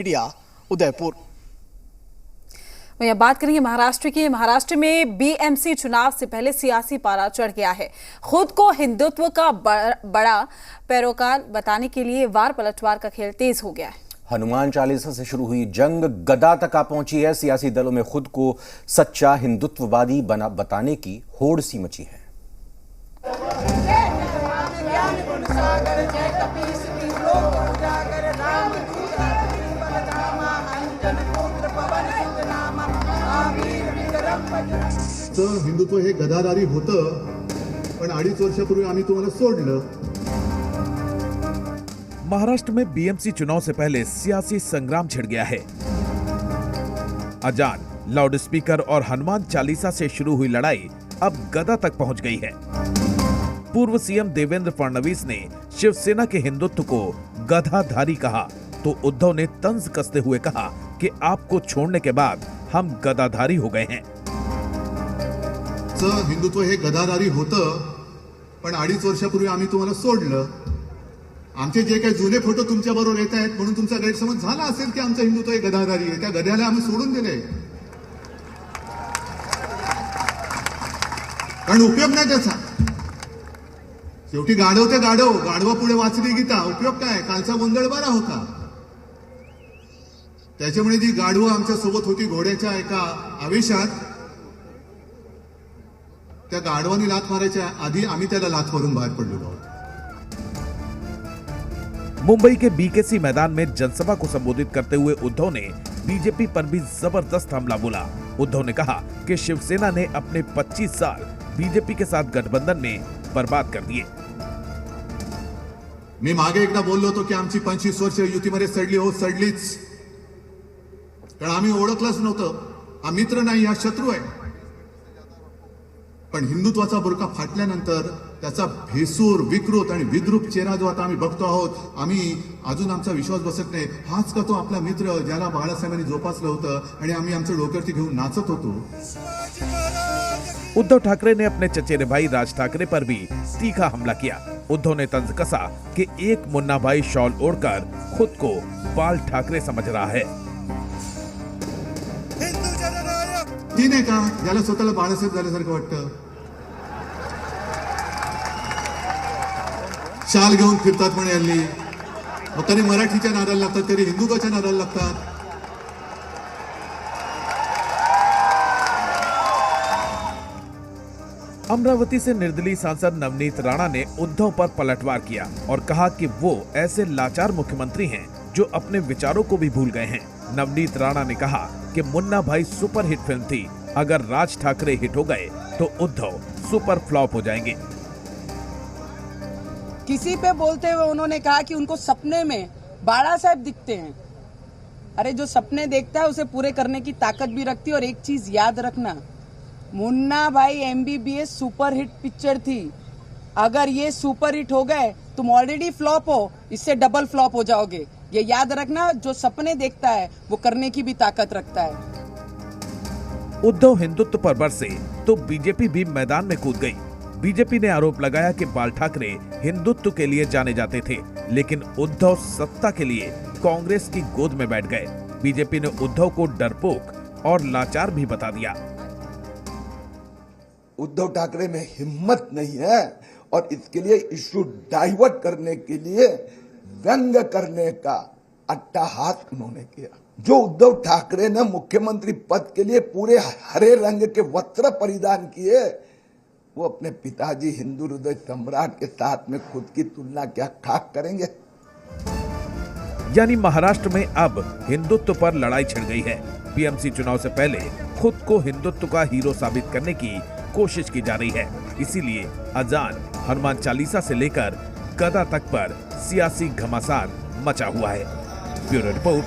Media Udaipur. वहीं बात करेंगे महाराष्ट्र की। महाराष्ट्र में बीएमसी चुनाव से पहले सियासी पारा चढ़ गया है। खुद को हिंदुत्व का बड़ा पैरोकार बताने के लिए वार पलटवार का खेल तेज हो गया है। हनुमान चालीसा से शुरू हुई जंग गदा तक आ पहुंची है। सियासी दलों में खुद को सच्चा हिंदुत्ववादी बताने की होड़ सी मची है। हिंदुत्व हे गदाधारी होतं, पण 2.5 वर्षापूर्वी आम्ही तुम्हाला सोडलं। महाराष्ट्र में बीएमसी चुनाव से पहले सियासी संग्राम छिड़ गया है। अजान, लाउडस्पीकर और हनुमान चालीसा से शुरू हुई लड़ाई अब गदा तक पहुंच गई है। पूर्व सीएम देवेंद्र फडणवीस ने शिवसेना के हिंदुत्व को गधाधारी कहा तो उद्धव ने तंज कसते हुए कहा कि आपको छोड़ने के बाद हम गदाधारी हो गए हैं। हिंदुत्व हे गदाधारी होतं, पण 2.5 वर्षापूर्वी आम्ही तुम्हाला सोडलं। आमचे जे काही जुने फोटो तुमच्या बरोबर येत आहेत म्हणून तुमचा गैरसमज झाला असेल की आमचं हिंदुत्व हे गदाधारी आहे। त्या गद्याला आम्ही सोडून दिले, कारण उपयोग नाही त्याचा। शेवटी गाढव ते गाढव, गाढवापुढे वाचली गीता। उपयोग काय? कालचा गोंधळ बरा होता। त्याच्यामुळे जी गाढवं आमच्या सोबत होती घोड्याच्या एका आवेशात, त्या गाढवानी लात मारायच्या आधी आम्ही त्याला लात मारून बाहेर पडलेलो आहोत। मुंबई के बीकेसी मैदान में जनसभा को संबोधित करते हुए उद्धव ने बीजेपी पर भी जबरदस्त हमला बोला। उद्धव ने कहा कि शिवसेना ने अपने 25 साल बीजेपी के साथ गठबंधन में बर्बाद कर दिए। मी मागे एकदा बोललो होतो की आमची 25 वर्ष युतीमध्ये सडली हो सडलीच, कारण आम्ही ओळखलंच नव्हतं। हा मित्र नाही, हा शत्रू आहे। पण हिंदुत्वाचा बुरका फाटल्यानंतर त्याचा भेसूर, विकृत आणि विद्रूप चेहरा जो आता आम्ही बघतो आहोत, आम्ही अजून आमचा विश्वास बसत नाही। हाच का तो आपला मित्र ज्याला बाळासाहेबांनी जोपासलं होतं आणि आम्ही आमचं डोक्यावरती घेऊन नाचत होतो। उद्धव ठाकरे ने अपने चचेरे भाई राज ठाकरे पर भी तीखा हमला किया। उद्धव ने तंज कसा कि एक मुन्ना भाई शॉल ओढ़कर खुद को बाल ठाकरे समझ रहा है। ती नाही का ज्याला स्वतःला बाळासाहेब झाल्यासारखं वाटतं, शाल घेऊन फिरतात म्हणे हल्ली। मग कधी मराठीच्या नादाला लागतात, कधी हिंदुत्वाच्या नादाला लागतात। अमरावती से निर्दलीय सांसद नवनीत राणा ने उद्धव पर पलटवार किया और कहा कि वो ऐसे लाचार मुख्यमंत्री हैं जो अपने विचारों को भी भूल गए हैं। नवनीत राणा ने कहा कि मुन्ना भाई सुपरहिट फिल्म थी, अगर राज ठाकरे हिट हो गए तो उद्धव सुपर फ्लॉप हो जाएंगे। किसी पे बोलते हुए उन्होंने कहा कि उनको सपने में बाला साहब दिखते हैं। अरे जो सपने देखता है उसे पूरे करने की ताकत भी रखती है। और एक चीज याद रखना, मुन्ना भाई एमबीबीएस सुपरहिट पिक्चर थी, अगर ये सुपरहिट हो गए तुम ऑलरेडी फ्लॉप हो, इससे डबल फ्लॉप हो जाओगे। ये याद रखना, जो सपने देखता है वो करने की भी ताकत रखता है। उद्धव हिंदुत्व पर बरसे तो बीजेपी भी मैदान में कूद गई। बीजेपी ने आरोप लगाया कि बाल ठाकरे हिंदुत्व के लिए जाने जाते थे, लेकिन उद्धव सत्ता के लिए कांग्रेस की गोद में बैठ गए। बीजेपी ने उद्धव को डरपोक और लाचार भी बता दिया। उद्धव ठाकरे में हिम्मत नहीं है और इसके लिए इश्यू डाइवर्ट करने के लिए व्यंग करने का अट्टहास उन्होंने किया। जो उद्धव ठाकरे ने मुख्यमंत्री पद के लिए पूरे हरे रंग के वस्त्र परिधान किए, वो अपने पिताजी हिंदू हृदय सम्राट के साथ में खुद की तुलना क्या खाक करेंगे। यानी महाराष्ट्र में अब हिंदुत्व पर लड़ाई छिड़ गई है। बीएमसी चुनाव से पहले खुद को हिंदुत्व का हीरो साबित करने की कोशिश की जा रही है। इसीलिए अजान, हनुमान चालीसा से लेकर गदा तक पर सियासी घमासान मचा हुआ है। Bureau report,